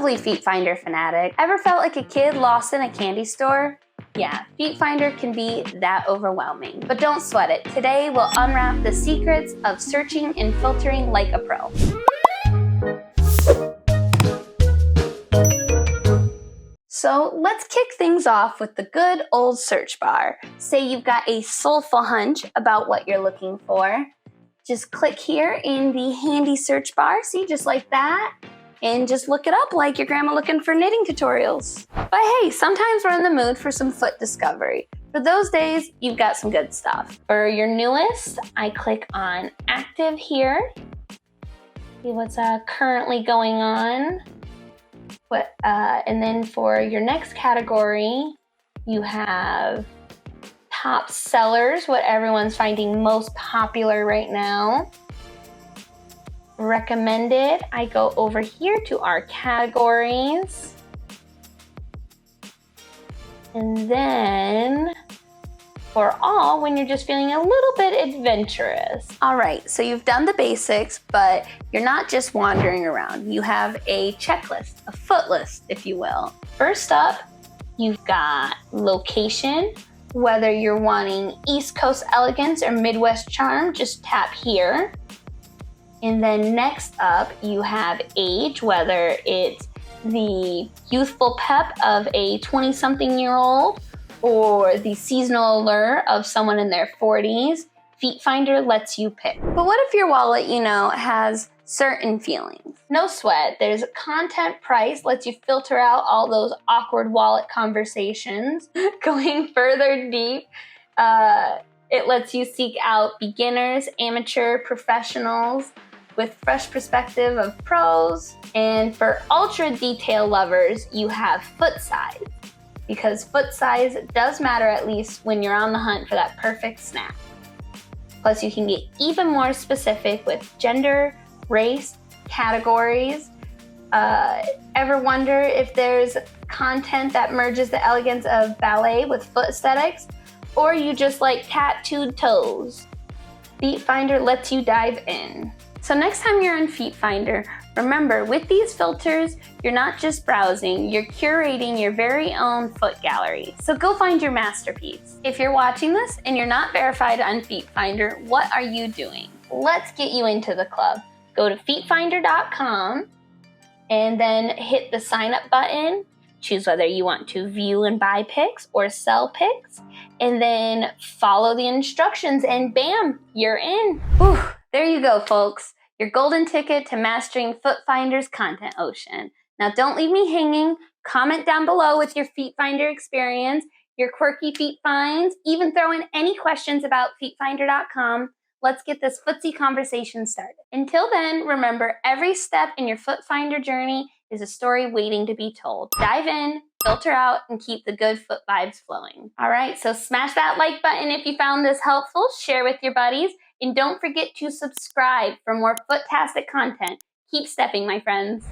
lovely FeetFinder fanatic. Ever felt like a kid lost in a candy store? Yeah, FeetFinder can be that overwhelming. But don't sweat it. Today we'll unwrap the secrets of searching and filtering like a pro. So let's kick things off with the good old search bar. Say you've got a soulful hunch about what you're looking for. Just click here in the handy search bar, see, just like that, and just look it up like your grandma looking for knitting tutorials. But hey, sometimes we're in the mood for some foot discovery. For those days, you've got some good stuff. For your newest, I click on active here. See what's currently going on. And then for your next category, you have top sellers, what everyone's finding most popular right now. Recommended, I go over here to our categories. And then for all, when you're just feeling a little bit adventurous. All right, so you've done the basics, but you're not just wandering around. You have a checklist, a foot list, if you will. First up, you've got location. Whether you're wanting East Coast elegance or Midwest charm, just tap here. And then next up, you have age, whether it's the youthful pep of a 20-something-year-old or the seasonal allure of someone in their 40s. FeetFinder lets you pick. But what if your wallet, has certain feelings? No sweat. There's a content price, lets you filter out all those awkward wallet conversations. Going further deep, it lets you seek out beginners, amateur, professionals with fresh perspective of pros. And for ultra detail lovers, you have foot size, because foot size does matter, at least when you're on the hunt for that perfect snap. Plus, you can get even more specific with gender, race, categories. Ever wonder if there's content that merges the elegance of ballet with foot aesthetics? Or you just like tattooed toes? FeetFinder lets you dive in. So next time you're on FeetFinder, remember, with these filters, you're not just browsing, you're curating your very own foot gallery. So go find your masterpiece. If you're watching this and you're not verified on FeetFinder, what are you doing? Let's get you into the club. Go to FeetFinder.com and then hit the sign up button. Choose whether you want to view and buy pics or sell pics, and then follow the instructions and bam, you're in. Whew, there you go, folks. Your golden ticket to mastering FeetFinder's content ocean. Now don't leave me hanging. Comment down below with your FeetFinder experience, your quirky feet finds, even throw in any questions about FeetFinder.com. Let's get this footsie conversation started. Until then, remember, every step in your FeetFinder journey is a story waiting to be told. Dive in, filter out, and keep the good foot vibes flowing. All right, so smash that like button if you found this helpful, share with your buddies, and don't forget to subscribe for more foot-tastic content. Keep stepping, my friends.